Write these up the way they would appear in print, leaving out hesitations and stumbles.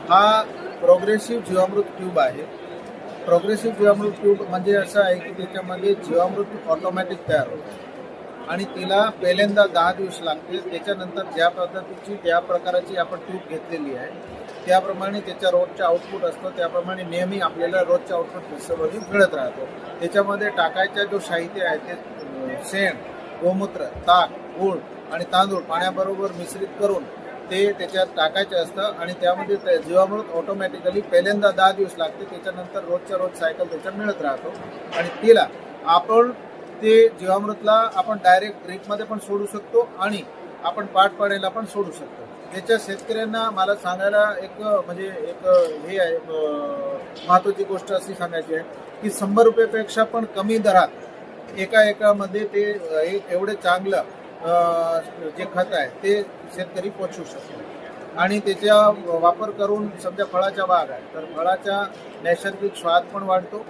हा प्रोग्रेसिव्ह जीवामृत ट्यूब आहे. प्रोग्रेसिव्ह जीवामृत ट्यूब म्हणजे असं आहे की त्याच्यामध्ये जीवामृत ऑटोमॅटिक तयार होतं आणि तिला पहिल्यांदा 10 दिवस लागते. त्याच्यानंतर ज्या पद्धतीची ज्या प्रकाराची आपण ट्यूब घेतलेली आहे त्याप्रमाणे त्याच्या रोजचं आउटपुट असतं. त्याप्रमाणे नेहमी आपल्याला रोजचं आउटपुट हिस्सामध्ये मिळत राहतो. त्याच्यामध्ये टाकायचा जो साहित्य आहे ते शेण, गोमूत्र, ताक, गूळ आणि तांदूळ पाण्याबरोबर मिश्रित करून ते त्याच्यात टाकायचे असतं आणि त्यामध्ये जीवामृत ऑटोमॅटिकली पहिल्यांदा 10 दिवस लागते. त्याच्यानंतर रोजच्या रोज सायकल त्याच्यात मिळत राहतो आणि तिला आपण ते जीवामृतला आपण डायरेक्ट ड्रिपमध्ये पण सोडू शकतो आणि आपण पाट पाडायला पण सोडू शकतो. त्याच्या शेतकऱ्यांना मला सांगायला एक हे आहे, महत्त्वाची गोष्ट अशी सांगायची आहे की 100 रुपयापेक्षा पण कमी दरात एकामध्ये ते एवढे चांगलं जे खत आहे ते शेतकरी पोचवू शकतो आणि त्याचा वापर करून समजा फळाचा बाग आहे तर फळाचा नैसर्गिक स्वाद पण वाढतो,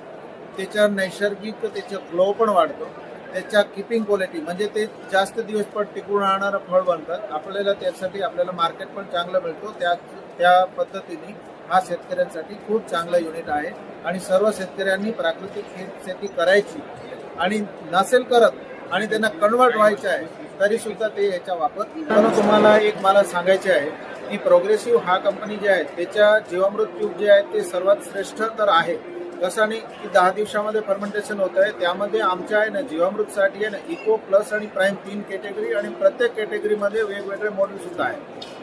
त्याच्या नैसर्गिक त्याचा ग्लो पण वाढतो, त्याच्या किपिंग क्वालिटी म्हणजे ते जास्त दिवस पण टिकून राहणारं फळ बनतात. आपल्याला त्यासाठी आपल्याला मार्केट पण चांगलं मिळतो. त्या पद्धतीने हा शेतकऱ्यांसाठी खूप चांगला युनिट आहे आणि सर्व शेतकऱ्यांनी प्राकृतिक शेती करायची आणि नसेल करत आणि त्यांना कन्वर्ट व्हायचं आहे तरी सुद्धा ते याचा वापर. तुम्हाला एक मला सांगायचे आहे की प्रोग्रेसिव्ह हा कंपनी जे आहे त्याच्या जीवामृत ट्यूब जे आहे ते सर्वात श्रेष्ठ तर आहे. कसं नाही की 10 दिवसामध्ये फर्मेंटेशन होत आहे. त्यामध्ये आमच्या आहे ना जीवामृतसाठी आहे ना इको प्लस आणि प्राईम 3 कॅटेगरी आणि प्रत्येक कॅटेगरीमध्ये वेगवेगळे मॉडेल सुद्धा आहे.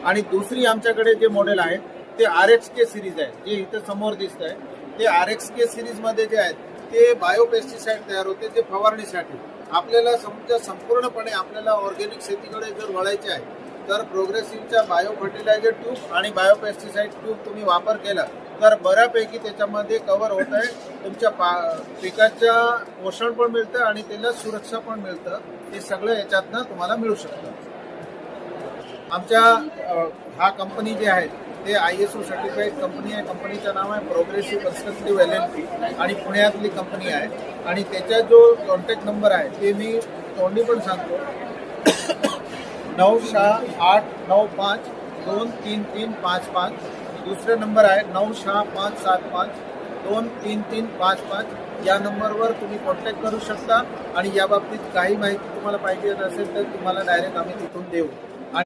आणि दुसरी आमच्याकडे जे मॉडेल आहे ते RXK सिरीज आहे जे इथं समोर दिसत आहे. ते RXK सिरीजमध्ये जे आहेत ते बायोपेस्टिसाइड तयार होते जे फवारणीसाठी. आपल्याला समजा संपूर्णपणे आपल्याला ऑर्गॅनिक शेतीकडे जर वळायचे आहे तर प्रोग्रेसिव्हच्या बायो फर्टिलायझर ट्यूब आणि बायोपेस्टिसाइड ट्यूब तुम्ही वापर केला तर बऱ्यापैकी त्याच्यामध्ये कव्हर होत आहे. तुमच्या पिकाच्या पोषण पण मिळतं आणि त्याला सुरक्षा पण मिळतं. हे सगळं याच्यातनं तुम्हाला मिळू शकतं. आमच्या हा कंपनी जे आहे ते ISO सर्टिफाईड कंपनी आहे. कंपनीचं नाव आहे प्रोग्रेसिव्ह कन्स्ट्रक्टिव्ह LLP आणि पुण्यातली कंपनी आहे आणि त्याचा जो कॉन्टॅक्ट नंबर आहे ते मी तोंडी पण सांगतो 9689523355. दुसरा नंबर आहे 9657523355. या नंबरवर तुम्ही कॉन्टॅक्ट करू शकता आणि या बाबतीत काही माहिती तुम्हाला पाहिजे असेल तर तुम्हाला डायरेक्ट आम्ही तिथून देऊ.